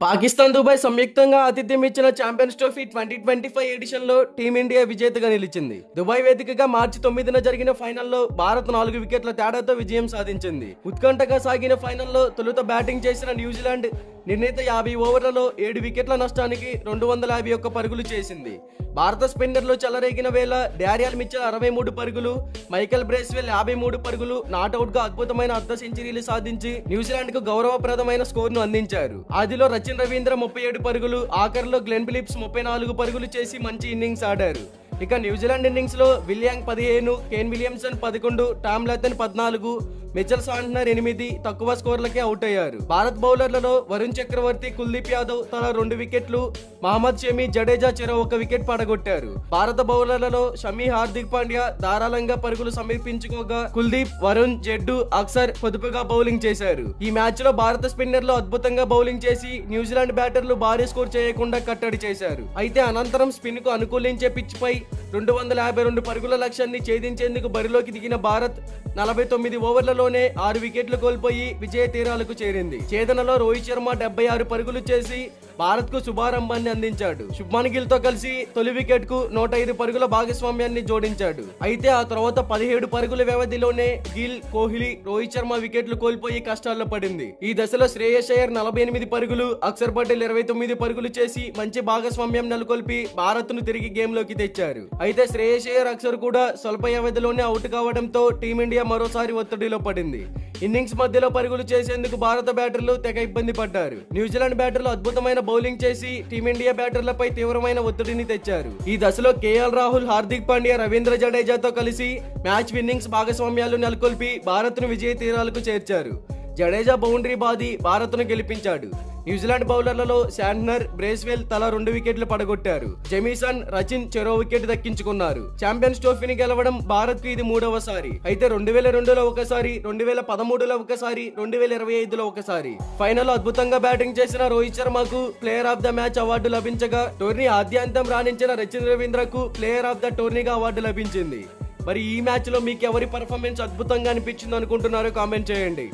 Pakistan Dubai సంయుక్తంగా ఆతిథ్యం ఇచ్చిన ఛాంపియన్స్ ట్రోఫీ 2025 ఎడిషన్ లో టీమిండియా విజేతగా నిలిచింది. దుబాయ్ వేదికగా మార్చి 9న జరిగిన ఫైనల్లో భారత్ 4 వికెట్ల తేడాతో విజయం సాధించింది. ఉత్కంఠగా సాగిన ఫైనల్లో తొలుత బ్యాటింగ్ చేసిన న్యూజిలాండ్ నిర్ణీత 50 ఓవర్లలో 7 వికెట్ల నష్టానికి 251 పరుగులు చేసింది. భారత స్పిన్నర్లు చెలరేగిన వేళ డారియల్ మిచెల్ 63 పరుగులు, మైకెల్ బ్రేస్వెల్ 53 పరుగులు నాట్అవుట్ గా అద్భుతమైన అర్ధ సెంచరీలు సాధించి న్యూజిలాండ్ కు గౌరవప్రదమైన స్కోర్ ను అందించారు. ఆదిలో రచిన్ రవీంద్ర 37 పరుగులు, ఆఖరిలో గ్లెన్ ఫిలిప్స్ 34 పరుగులు చేసి మంచి ఇన్నింగ్స్ ఆడారు. ఇక న్యూజిలాండ్ ఇన్నింగ్స్ లో Will Young 15, Kane Williamson 11, Tom Latham 14, Mitchell Santner 8 తక్కువ స్కోర్లకే అవుట్ అయ్యారు. భారత్ బౌలర్లలో వరుణ్ చక్రవర్తి, కుల్దీప్ యాదవ్ తలా 2 వికెట్లు, మహమ్మద్ షమి, జడేజా చెరో 1 వికెట్ పడగొట్టారు. భారత బౌలర్లలో షమి, హార్దిక్ పాండ్యా ధారాళంగా పరుగులు సమర్పించుకోగా కుల్దీప్, వరుణ్, జడ్డు, అక్సర్ పొదుపుగా బౌలింగ్ చేశారు. ఈ మ్యాచ్ లో భారత స్పిన్నర్లు అద్భుతంగా బౌలింగ్ చేసి న్యూజిలాండ్ బ్యాటర్లు భారీ స్కోర్ చేయకుండా కట్టడి చేశారు. అయితే అనంతరం స్పిన్ కు అనుకూలించే పిచ్ పై 252 పరుగుల లక్ష్యాన్ని ఛేదించేందుకు బరిలోకి దిగిన భారత్ 49 ఓవర్లలోనే 6 వికెట్లు కోల్పోయి విజయ తీరాలకు చేరింది. ఛేదనలో రోహిత్ శర్మ 76 పరుగులు చేసి భారత్ కు శుభారంభాన్ని అందించాడు. శుభ్మన్ గిల్ తో కలిసి తొలి వికెట్ కు 105 పరుగుల భాగస్వామ్యాన్ని జోడించాడు. అయితే ఆ తర్వాత 17 పరుగుల వ్యవధిలోనే గిల్, కోహ్లీ, రోహిత్ శర్మ వికెట్లు కోల్పోయి కష్టాల్లో పడింది. ఈ దశలో శ్రేయస్ అయ్యర్ 48 పరుగులు, అక్షర్ పటేల్ 29 పరుగులు చేసి మంచి భాగస్వామ్యం నెలకొల్పి భారత్ ను తిరిగి గేమ్ లోకి తెచ్చారు. అయితే శ్రేయస్ అయ్యర్, అక్షర్ కూడా స్వల్ప వ్యవధిలోనే అవుట్ కావడంతో టీమిండియా మరోసారి ఒత్తిడిలో పడింది. ఇన్నింగ్స్ మధ్యలో పరుగులు చేసేందుకు భారత బ్యాటర్లు తెగ ఇబ్బంది పడ్డారు. న్యూజిలాండ్ బ్యాటర్లు అద్భుతమైన బౌలింగ్ చేసి టీమిండియా బ్యాటర్లపై తీవ్రమైన ఒత్తిడిని తెచ్చారు. ఈ దశలో కేఎల్ రాహుల్, హార్దిక్ పాండ్యా, రవీంద్ర జడేజాతో కలిసి మ్యాచ్ విన్నింగ్స్ భాగస్వామ్యాలు నెలకొల్పి భారత్ ను విజయ తీరాలకు చేర్చారు. జడేజా బౌండరీ బాది భారత్ ను గెలిపించాడు. న్యూజిలాండ్ బౌలర్లలో శాంట్నర్, బ్రేస్వెల్ తలా 2 వికెట్లు పడగొట్టారు. జెమిసన్, రచిన్ చెరో వికెట్ దక్కించుకున్నారు. ఛాంపియన్స్ ట్రోఫీని గెలవడం భారత్ కు ఇది 3వసారి. అయితే 2002లో ఒకసారి, 2013లో ఒకసారి, 2025లో ఒకసారి. ఫైనల్ అద్భుతంగా బ్యాటింగ్ చేసిన రోహిత్ శర్మకు player of the match award లభించగా టోర్నీ ఆద్యంతం రాణించిన రచిన్ రవీంద్రకు ప్లేయర్ ఆఫ్ ద టోర్నీగా అవార్డు లభించింది. మరి ఈ మ్యాచ్ లో మీకు ఎవరి పర్ఫార్మెన్స్ అద్భుతంగా అనిపించింది అనుకుంటున్నారో కామెంట్ చేయండి.